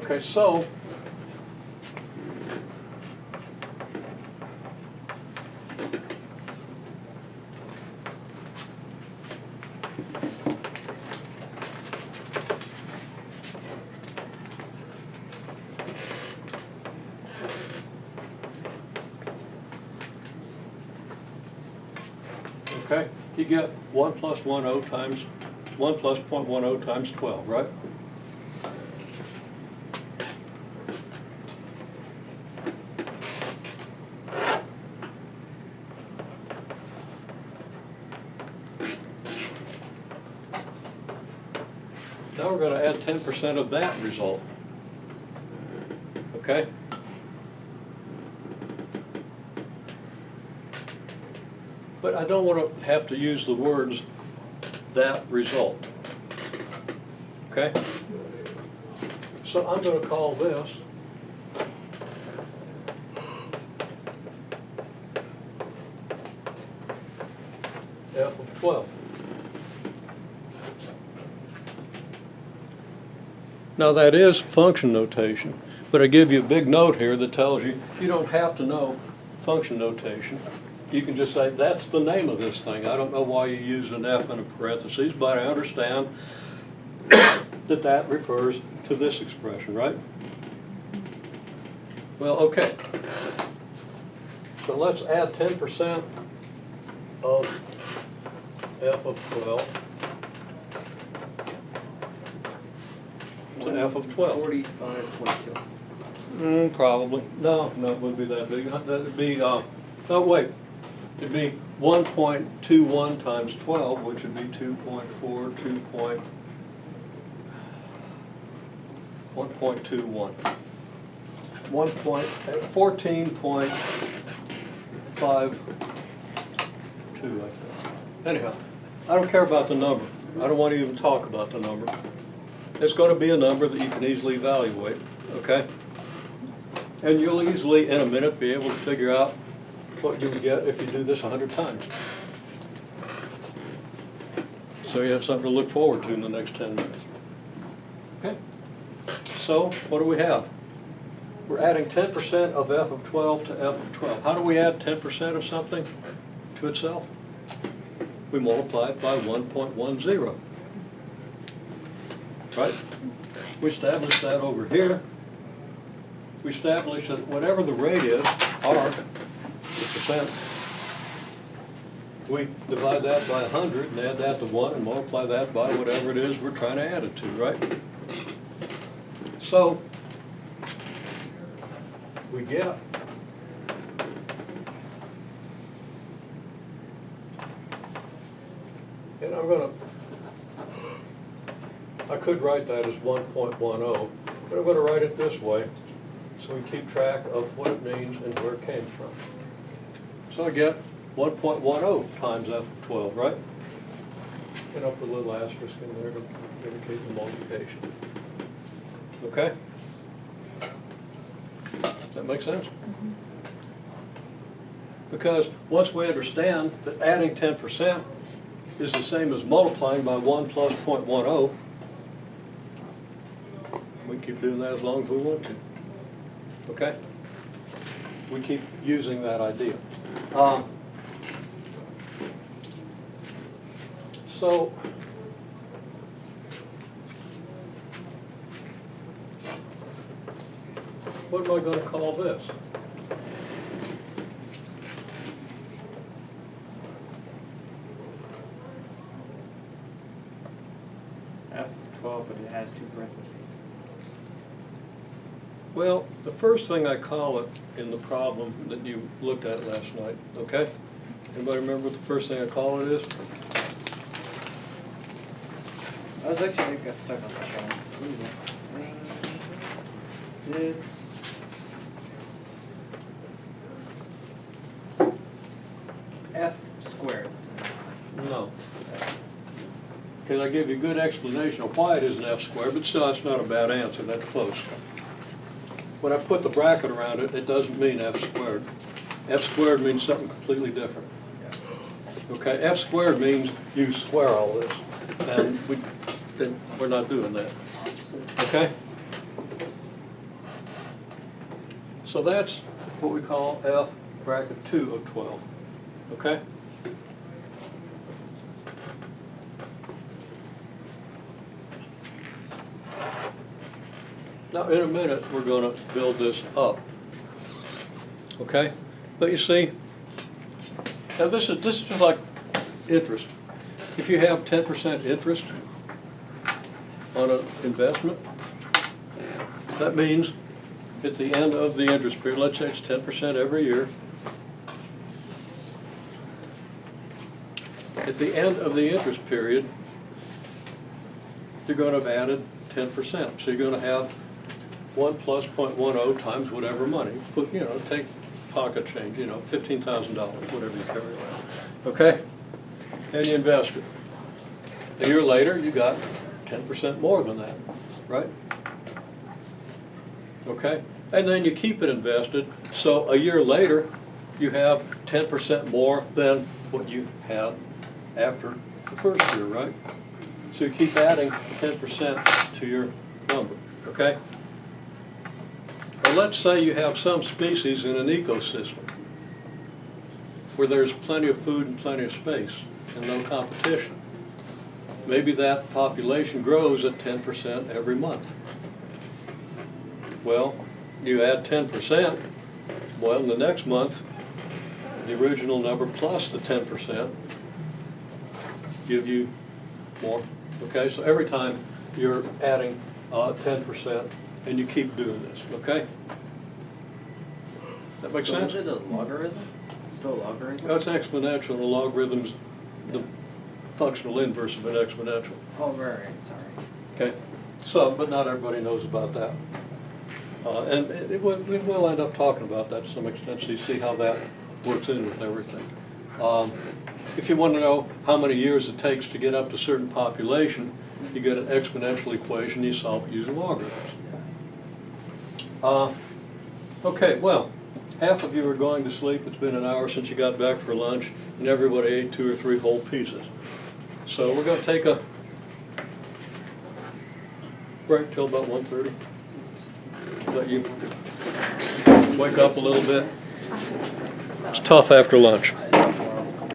Okay, so okay, you get 1 plus 10 times 1 plus 0.10 times 12, right? Now we're going to add 10% of that result. Okay? But I don't want to have to use the words that result. Okay? So I'm going to call this f of 12. Now that is function notation, but I give you a big note here that tells you you don't have to know function notation. You can just say that's the name of this thing. I don't know why you use an F in a parentheses, but I understand that that refers to this expression, right? Well, okay. So let's add 10% of f of 12 to f of 12. 45, 22. Probably. No, it wouldn't be that big. That would be, no, wait. It'd be 1.21 times 12, which would be 2.4, 1.21. 14.52, I think. Anyhow, I don't care about the number. I don't want to even talk about the number. It's going to be a number that you can easily evaluate, okay? And you'll easily, in a minute, be able to figure out what you would get if you do this 100 times. So you have something to look forward to in the next 10 minutes. Okay? So, what do we have? We're adding 10% of f of 12 to f of 12. How do we add 10% of something to itself? We multiply it by 1.10. Right? We established that over here. We established that whatever the rate is, r, the percent, we divide that by 100 and add that to 1 and multiply that by whatever it is we're trying to add it to, right? So, we get and I'm going to, I could write that as 1.10, but I'm going to write it this way so we keep track of what it means and where it came from. So I get 1.10 times f of 12, right? And I'll put a little asterisk in there to indicate the multiplication. Okay? Does that make sense? Mm-hmm. Because once we understand that adding 10% is the same as multiplying by 1 plus 0.10, we can keep doing that as long as we want to. Okay? We keep using that idea. So, what am I going to call this? F12, but it has 2 parentheses. Well, the first thing I call it in the problem that you looked at last night, okay? Anybody remember what the first thing I call it is? I was actually got stuck on that one. It's F squared. No. Because I gave you a good explanation of why it is an f squared, but still that's not a bad answer, that's close. When I put the bracket around it, it doesn't mean f squared. F squared means something completely different. Okay, f squared means you square all this, and we're not doing that. Okay? So that's what we call f bracket 2 of 12, okay? Now, in a minute, we're going to build this up, okay? But you see, now this is just like interest. If you have 10% interest on an investment, that means at the end of the interest period, let's say it's 10% every year. At the end of the interest period, you're going to have added 10%. So you're going to have 1 plus 0.10 times whatever money. Put, take pocket change, $15,000, whatever you carry around. Okay? And you invest it. A year later, you got 10% more than that, right? Okay? And then you keep it invested, so a year later, you have 10% more than what you had after the first year, right? So you keep adding 10% to your number, okay? And let's say you have some species in an ecosystem where there's plenty of food and plenty of space and no competition. Maybe that population grows at 10% every month. Well, you add 10%, well, in the next month, the original number plus the 10% give you more. Okay, so every time you're adding 10%, and you keep doing this, okay? That makes sense? So is it a logarithm? Still a logarithm? That's exponential, and a logarithm's the functional inverse of an exponential. Oh, right, sorry. Okay, so, but not everybody knows about that. And we will end up talking about that to some extent, so you see how that works in with everything. If you want to know how many years it takes to get up to a certain population, you get an exponential equation, you solve it using logarithms. Okay, well, half of you are going to sleep. It's been an hour since you got back for lunch, and everybody ate 2 or 3 whole pizzas. So we're going to take a break till about 1:30. Let you wake up a little bit. It's tough after lunch.